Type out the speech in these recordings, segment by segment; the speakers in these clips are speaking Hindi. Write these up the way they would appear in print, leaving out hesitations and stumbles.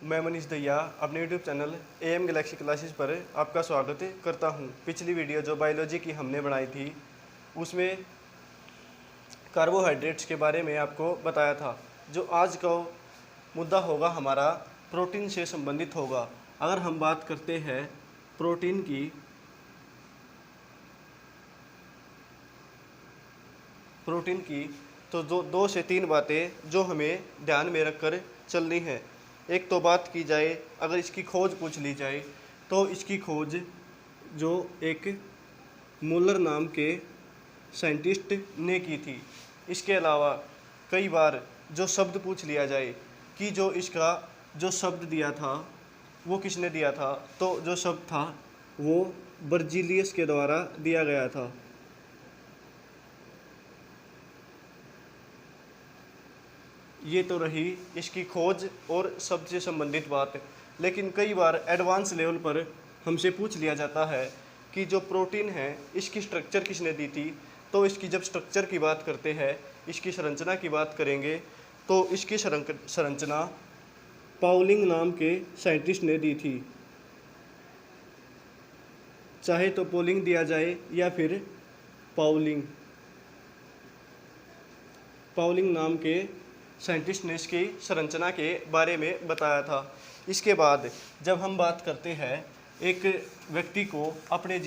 मैं मनीष दहिया अपने YouTube channel am Galaxy classes पर आपका स्वागत करता हूं। पिछली वीडियो जो बायोलॉजी की हमने बनाई थी उसमें कार्बोहाइड्रेट्स के बारे में आपको बताया था। जो आज का मुद्दा होगा हमारा प्रोटीन से संबंधित होगा। अगर हम बात करते हैं प्रोटीन की तो दो से तीन बातें जो हमें ध्यान में रखकर चलनी है। एक तो बात की जाए, अगर इसकी खोज पूछ ली जाए तो इसकी खोज जो एक मूलर नाम के साइंटिस्ट ने की थी। इसके अलावा कई बार जो शब्द पूछ लिया जाए कि जो इसका जो शब्द दिया था वो किसने दिया था, तो जो शब्द था वो बर्जीलियस के द्वारा दिया गया था। ये तो रही इसकी खोज और शब्द से संबंधित बात। लेकिन कई बार एडवांस लेवल पर हमसे पूछ लिया जाता है कि जो प्रोटीन है इसकी स्ट्रक्चर किसने दी थी। तो इसकी जब स्ट्रक्चर की बात करते हैं, इसकी संरचना की बात करेंगे तो इसकी संरचना पाउलिंग नाम के साइंटिस्ट ने दी थी। चाहे तो पोलिंग दिया जाए या फिर पाउलिंग नाम के साइंटिस्ट ने इसकी संरचना के बारे में बताया था। इसके बाद जब हम बात करते हैं एक व्यक्ति को अपने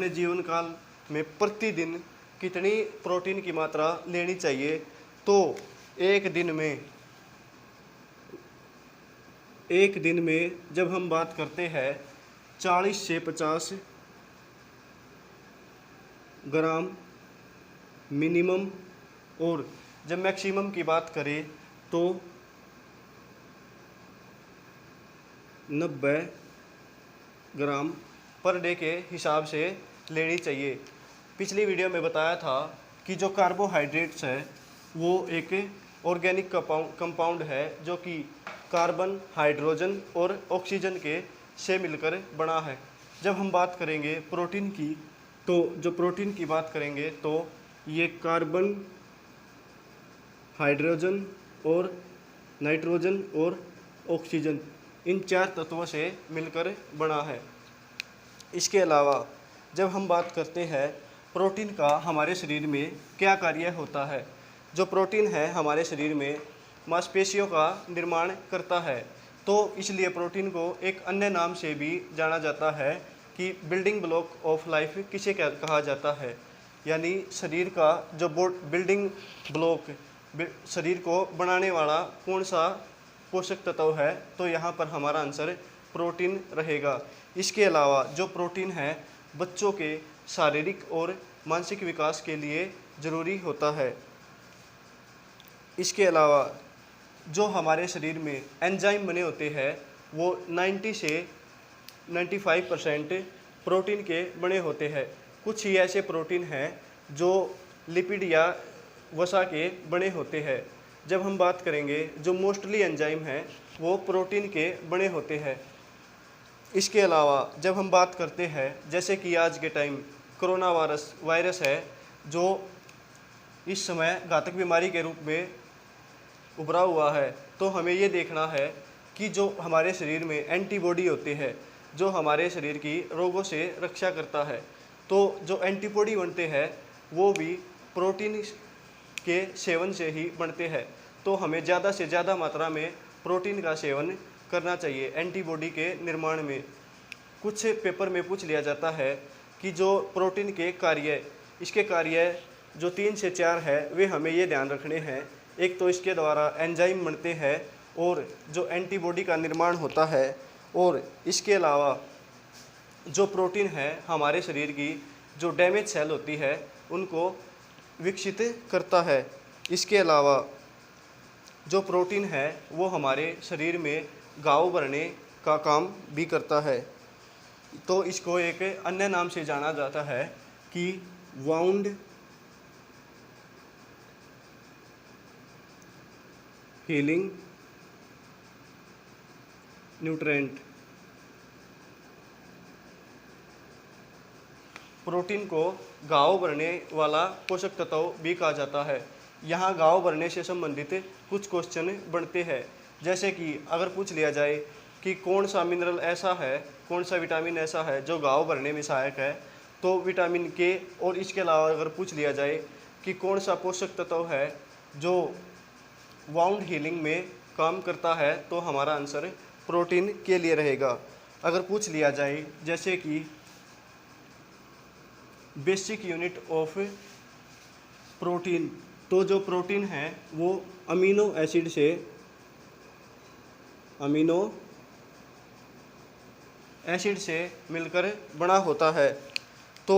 जीवन काल में प्रतिदिन कितनी प्रोटीन की मात्रा लेनी चाहिए, तो एक दिन में जब हम बात करते हैं 40 से 50 ग्राम मिनिमम, और जब मैक्सिमम की बात करें तो 90 ग्राम पर डे के हिसाब से लेनी चाहिए। पिछली वीडियो में बताया था कि जो कार्बोहाइड्रेट्स है वो एक ऑर्गेनिक कंपाउंड है जो कि कार्बन, हाइड्रोजन और ऑक्सीजन के से मिलकर बना है। जब हम बात करेंगे प्रोटीन की, तो जो प्रोटीन की बात करेंगे तो ये कार्बन, हाइड्रोजन और नाइट्रोजन और ऑक्सीजन, इन चार तत्वों से मिलकर बना है। इसके अलावा जब हम बात करते हैं प्रोटीन का हमारे शरीर में क्या कार्य होता है, जो प्रोटीन है हमारे शरीर में मांसपेशियों का निर्माण करता है। तो इसलिए प्रोटीन को एक अन्य नाम से भी जाना जाता है कि बिल्डिंग ब्लॉक ऑफ लाइफ किसे कहा जाता है। यानी शरीर का जो बिल्डिंग ब्लॉक, शरीर को बनाने वाला कौन सा पोषक तत्व है, तो यहाँ पर हमारा आंसर प्रोटीन रहेगा। इसके अलावा जो प्रोटीन है बच्चों के शारीरिक और मानसिक विकास के लिए ज़रूरी होता है। इसके अलावा जो हमारे शरीर में एंजाइम बने होते हैं वो 90 से 95% प्रोटीन के बने होते हैं। कुछ ही ऐसे प्रोटीन हैं जो लिपिड या वसा के बने होते हैं। जब हम बात करेंगे जो मोस्टली एंजाइम हैं वो प्रोटीन के बने होते हैं। इसके अलावा जब हम बात करते हैं जैसे कि आज के टाइम कोरोना वायरस है जो इस समय घातक बीमारी के रूप में उभरा हुआ है, तो हमें ये देखना है कि जो हमारे शरीर में एंटीबॉडी होते हैं जो हमारे शरीर की रोगों से रक्षा करता है, तो जो एंटीबॉडी बनते हैं वो भी प्रोटीन के सेवन से ही बनते हैं। तो हमें ज़्यादा से ज़्यादा मात्रा में प्रोटीन का सेवन करना चाहिए एंटीबॉडी के निर्माण में। कुछ पेपर में पूछ लिया जाता है कि जो प्रोटीन के कार्य, इसके कार्य जो 3 से 4 है वे हमें ये ध्यान रखने हैं। एक तो इसके द्वारा एंजाइम बनते हैं और जो एंटीबॉडी का निर्माण होता है, और इसके अलावा जो प्रोटीन है हमारे शरीर की जो डैमेज सेल होती है उनको विकसित करता है। इसके अलावा जो प्रोटीन है वो हमारे शरीर में घाव भरने का काम भी करता है। तो इसको एक अन्य नाम से जाना जाता है कि वाउंड हीलिंग न्यूट्रेंट। प्रोटीन को घाव भरने वाला पोषक तत्व भी कहा जाता है। यहाँ घाव भरने से संबंधित कुछ क्वेश्चन बनते हैं। जैसे कि अगर पूछ लिया जाए कि कौन सा मिनरल ऐसा है, कौन सा विटामिन ऐसा है जो घाव भरने में सहायक है, तो विटामिन के। और इसके अलावा अगर पूछ लिया जाए कि कौन सा पोषक तत्व है जो वाउंड हीलिंग में काम करता है, तो हमारा आंसर प्रोटीन के लिए रहेगा। अगर पूछ लिया जाए जैसे कि बेसिक यूनिट ऑफ प्रोटीन, तो जो प्रोटीन है वो अमीनो एसिड से मिलकर बना होता है। तो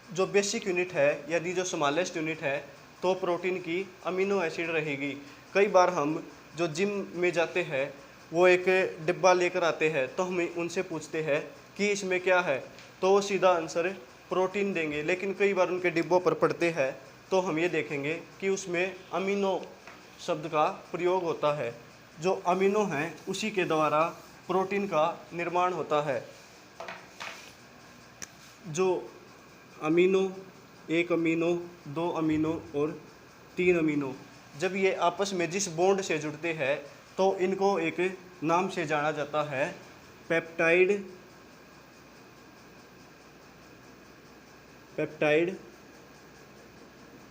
जो बेसिक यूनिट है, यदि जो स्मॉलेस्ट यूनिट है, तो प्रोटीन की अमीनो एसिड रहेगी। कई बार हम जो जिम में जाते हैं वो एक डिब्बा लेकर आते हैं, तो हम उनसे पूछते हैं कि इसमें क्या है, तो वो सीधा आंसर प्रोटीन देंगे। लेकिन कई बार उनके डिब्बों पर पढ़ते हैं तो हम ये देखेंगे कि उसमें अमीनो शब्द का प्रयोग होता है। जो अमीनो हैं उसी के द्वारा प्रोटीन का निर्माण होता है। जो अमीनो, एक अमीनो, दो अमीनो और तीन अमीनो, जब ये आपस में जिस बॉन्ड से जुड़ते हैं तो इनको एक नाम से जाना जाता है, पेप्टाइड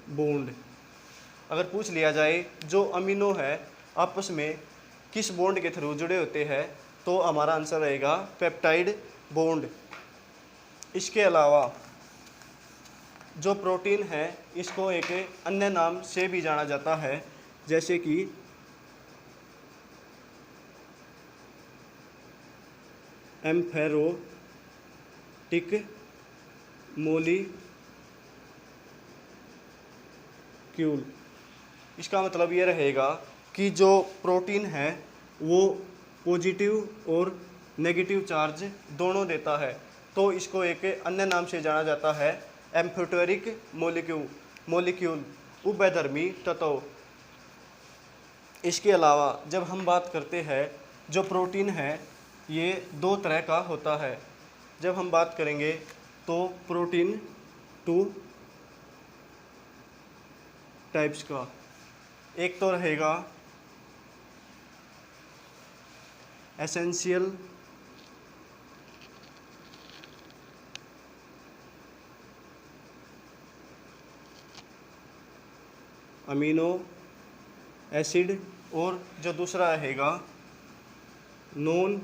बॉन्ड। अगर पूछ लिया जाए जो अमीनो है आपस में किस बॉन्ड के थ्रू जुड़े होते हैं, तो हमारा आंसर रहेगा पेप्टाइड बॉन्ड। इसके अलावा जो प्रोटीन है इसको एक अन्य नाम से भी जाना जाता है, जैसे कि एम्फेरोटिक मोलिक्यूल। इसका मतलब ये रहेगा कि जो प्रोटीन है वो पॉजिटिव और नेगेटिव चार्ज दोनों देता है, तो इसको एक अन्य नाम से जाना जाता है एम्फोटेरिक मोलिक्यूल, उभयधर्मी तत्व। इसके अलावा जब हम बात करते हैं जो प्रोटीन है ये दो तरह का होता है। जब हम बात करेंगे तो प्रोटीन 2 टाइप्स का, एक तो रहेगा एसेंशियल अमीनो एसिड, और जो दूसरा रहेगा नॉन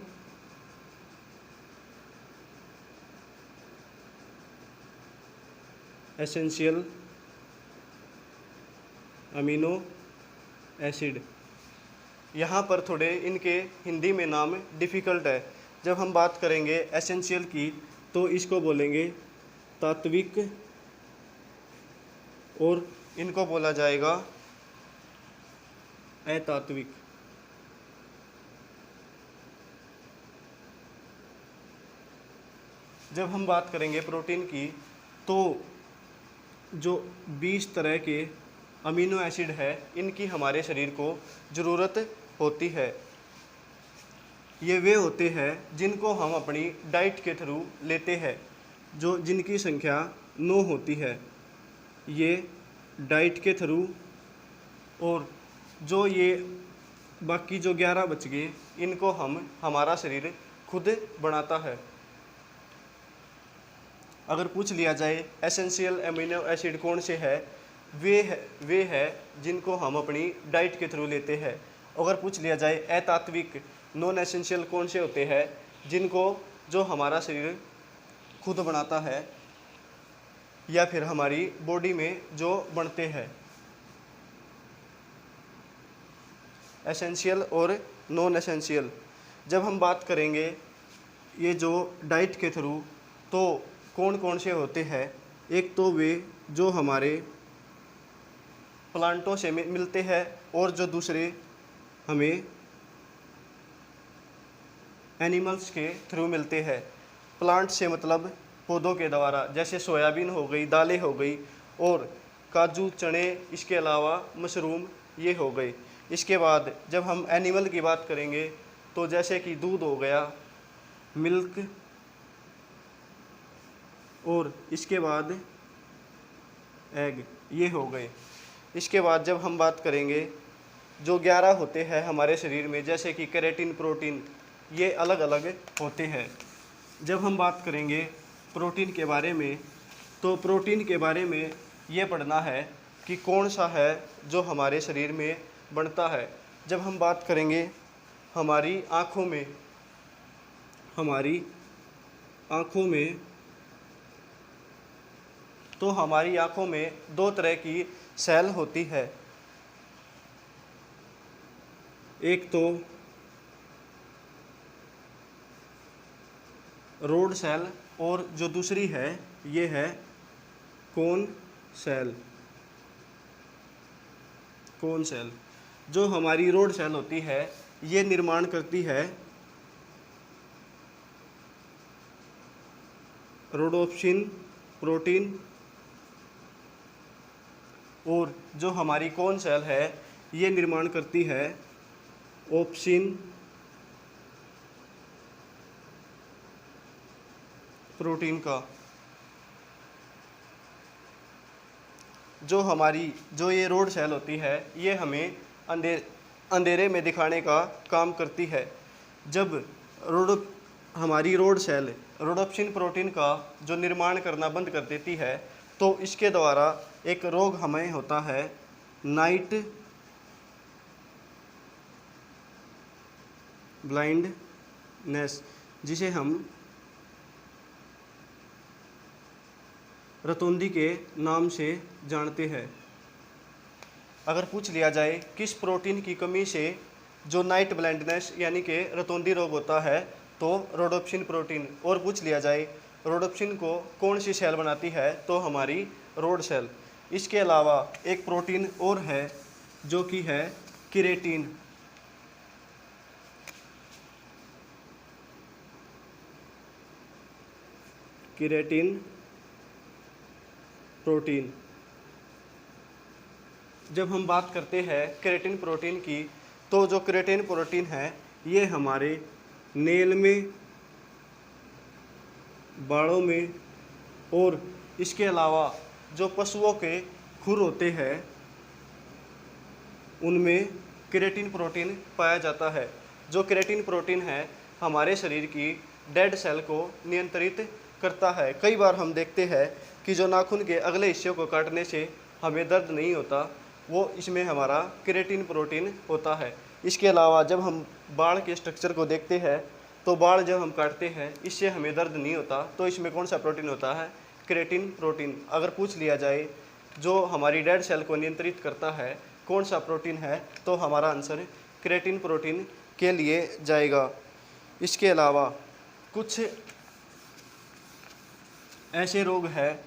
एसेंशियल अमीनो एसिड। यहाँ पर थोड़े इनके हिंदी में नाम डिफ़िकल्ट है। जब हम बात करेंगे एसेंशियल की तो इसको बोलेंगे तात्विक, और इनको बोला जाएगा अतात्विक। जब हम बात करेंगे प्रोटीन की तो जो 20 तरह के अमीनो एसिड है इनकी हमारे शरीर को ज़रूरत होती है। ये वे होते हैं जिनको हम अपनी डाइट के थ्रू लेते हैं, जो जिनकी संख्या 9 होती है। ये डाइट के थ्रू, और जो ये बाकी जो 11 बच गए इनको हमारा शरीर खुद बनाता है। अगर पूछ लिया जाए एसेंशियल अमीनो एसिड कौन से है, वे है जिनको हम अपनी डाइट के थ्रू लेते हैं। अगर पूछ लिया जाए अतात्विक नॉन एसेंशियल कौन से होते हैं, जिनको जो हमारा शरीर खुद बनाता है या फिर हमारी बॉडी में जो बनते हैं। एसेंशियल और नॉन एसेंशियल। जब हम बात करेंगे ये जो डाइट के थ्रू, तो कौन कौन से होते हैं, एक तो वे जो हमारे प्लांटों से मिलते हैं, और जो दूसरे हमें एनिमल्स के थ्रू मिलते हैं। प्लांट से मतलब पौधों के द्वारा, जैसे सोयाबीन हो गई, दालें हो गई, और काजू, चने, इसके अलावा मशरूम, ये हो गए। इसके बाद जब हम एनिमल की बात करेंगे तो जैसे कि दूध हो गया, मिल्क, और इसके बाद एग, ये हो गए। इसके बाद जब हम बात करेंगे जो 11 होते हैं हमारे शरीर में, जैसे कि केराटिन, प्रोटीन, ये अलग अलग होते हैं। जब हम बात करेंगे प्रोटीन के बारे में, तो प्रोटीन के बारे में ये पढ़ना है कि कौन सा है जो हमारे शरीर में बनता है। जब हम बात करेंगे हमारी आँखों में, हमारी आँखों में तो हमारी आँखों में दो तरह की सेल होती है। एक तो रोड सेल और जो दूसरी है ये है कोन सेल। कोन सेल, जो हमारी रोड सेल होती है ये निर्माण करती है रोडोप्सिन प्रोटीन, और जो हमारी कोन सेल है ये निर्माण करती है ओप्सिन प्रोटीन का। जो ये रोड सेल होती है ये हमें अंधेरे में दिखाने का काम करती है। जब हमारी रोड सेल रोडोप्सिन प्रोटीन का जो निर्माण करना बंद कर देती है तो इसके द्वारा एक रोग हमें होता है नाइट ब्लाइंडनेस, जिसे हम रतौंधी के नाम से जानते हैं। अगर पूछ लिया जाए किस प्रोटीन की कमी से जो नाइट ब्लाइंडनेस यानी कि रतौंधी रोग होता है, तो रोडोप्सिन प्रोटीन। और पूछ लिया जाए रोडोप्सिन को कौन सी सेल बनाती है, तो हमारी रोड सेल। इसके अलावा एक प्रोटीन और है जो कि है केराटिन। Keratin protein. जब हम बात करते हैं केराटिन प्रोटीन की, तो जो केराटिन प्रोटीन है ये हमारे नेल में, बालों में, और इसके अलावा जो पशुओं के खुर होते हैं उनमें केराटिन प्रोटीन पाया जाता है। जो केराटिन प्रोटीन है हमारे शरीर की डेड सेल को नियंत्रित करता है। कई बार हम देखते हैं कि जो नाखून के अगले हिस्से को काटने से हमें दर्द नहीं होता, वो इसमें हमारा केराटिन प्रोटीन होता है। इसके अलावा जब हम बाल के स्ट्रक्चर को देखते हैं तो बाल जब हम काटते हैं इससे हमें दर्द नहीं होता, तो इसमें कौन सा प्रोटीन होता है? Keratin protein. अगर पूछ लिया जाए जो हमारी डेड सेल को नियंत्रित करता है कौन सा प्रोटीन है, तो हमारा आंसर केराटिन प्रोटीन के लिए जाएगा। इसके अलावा कुछ ऐसे रोग हैं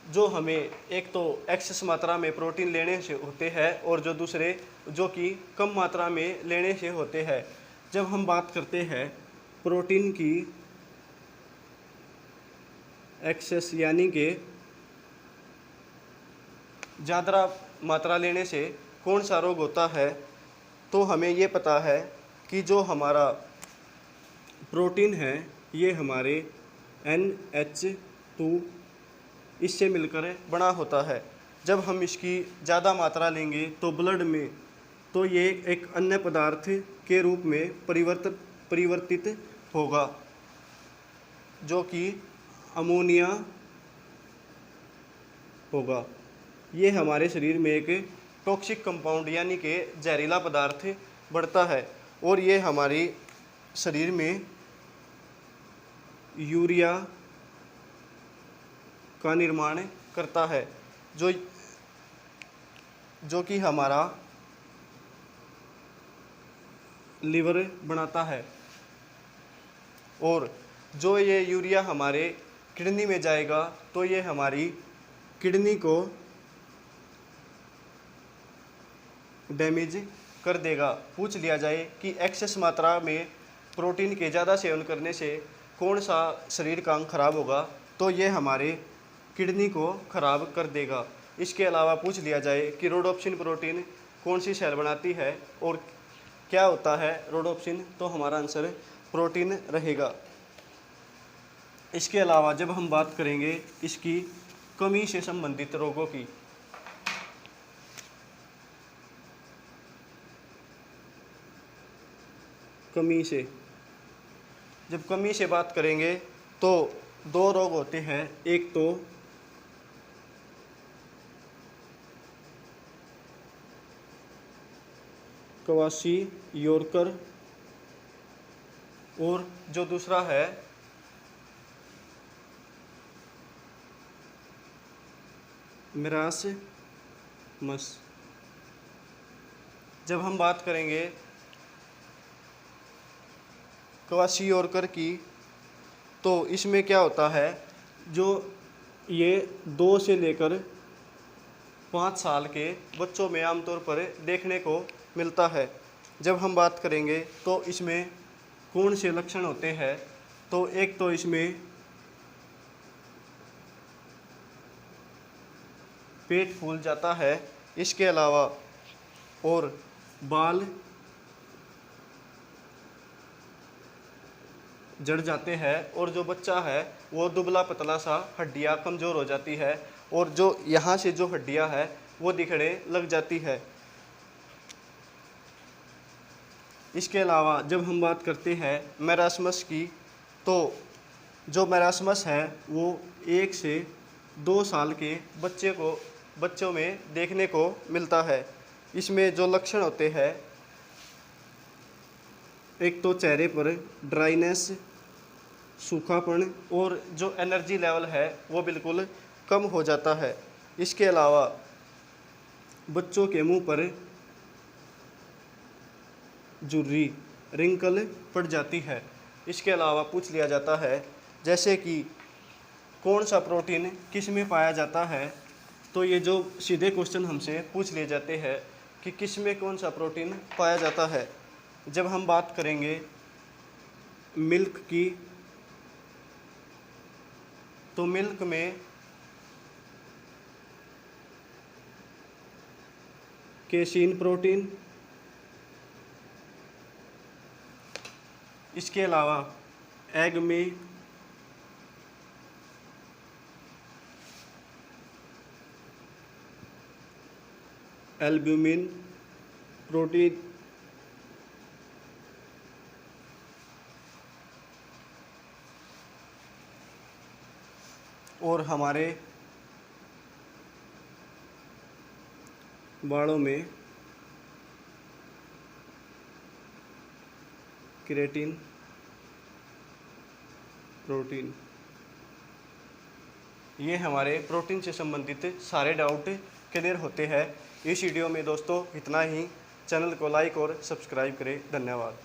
जो हमें एक तो एक्सेस मात्रा में प्रोटीन लेने से होते हैं और जो दूसरे जो कि कम मात्रा में लेने से होते हैं। जब हम बात करते हैं प्रोटीन की एक्सेस यानी कि ज़्यादा मात्रा लेने से कौन सा रोग होता है, तो हमें ये पता है कि जो हमारा प्रोटीन है ये हमारे NH2 इससे मिलकर बना होता है। जब हम इसकी ज़्यादा मात्रा लेंगे तो ब्लड में, तो ये एक अन्य पदार्थ के रूप में परिवर्तित होगा जो कि अमोनिया होगा। ये हमारे शरीर में एक टॉक्सिक कंपाउंड यानी कि जहरीला पदार्थ बढ़ता है और ये हमारे शरीर में यूरिया का निर्माण करता है जो कि हमारा लिवर बनाता है। और जो ये यूरिया हमारे किडनी में जाएगा तो ये हमारी किडनी को डैमेज कर देगा। पूछ लिया जाए कि एक्सेस मात्रा में प्रोटीन के ज़्यादा सेवन करने से कौन सा शरीर का अंग खराब होगा, तो ये हमारे किडनी को खराब कर देगा। इसके अलावा पूछ लिया जाए कि रोडोप्सिन प्रोटीन कौन सी सेल बनाती है और क्या होता है रोडोप्सिन, तो हमारा आंसर प्रोटीन रहेगा। इसके अलावा जब हम बात करेंगे इसकी कमी से संबंधित रोगों की, कमी से। जब कमी से बात करेंगे तो दो रोग होते हैं, एक तो क्वासी योरकर और जो दूसरा है मेरास्मस। जब हम बात करेंगे क्वासी योरकर की, तो इसमें क्या होता है, जो ये 2 से लेकर 5 साल के बच्चों में आमतौर पर देखने को मिलता है। जब हम बात करेंगे तो इसमें कौन से लक्षण होते हैं, तो एक तो इसमें पेट फूल जाता है, इसके अलावा और बाल जड़ जाते हैं, और जो बच्चा है वो दुबला पतला सा, हड्डियाँ कमज़ोर हो जाती है, और जो यहाँ से जो हड्डियाँ है वो दिखने लग जाती है। इसके अलावा जब हम बात करते हैं मेरास्मस की, तो जो मेरास्मस है वो 1 से 2 साल के बच्चों में देखने को मिलता है। इसमें जो लक्षण होते हैं, एक तो चेहरे पर ड्राइनेस, सूखापन, और जो एनर्जी लेवल है वो बिल्कुल कम हो जाता है। इसके अलावा बच्चों के मुंह पर झुर्री, रिंकल पड़ जाती है। इसके अलावा पूछ लिया जाता है जैसे कि कौन सा प्रोटीन किस में पाया जाता है, तो ये जो सीधे क्वेश्चन हमसे पूछ लिए जाते हैं कि किस में कौन सा प्रोटीन पाया जाता है। जब हम बात करेंगे मिल्क की, तो मिल्क में केसीन प्रोटीन, इसके अलावा एग में एल्ब्यूमिन प्रोटीन, और हमारे बालों में केराटिन प्रोटीन। ये हमारे प्रोटीन से संबंधित सारे डाउट क्लियर होते हैं। इस वीडियो में दोस्तों इतना ही। चैनल को लाइक और सब्सक्राइब करें। धन्यवाद।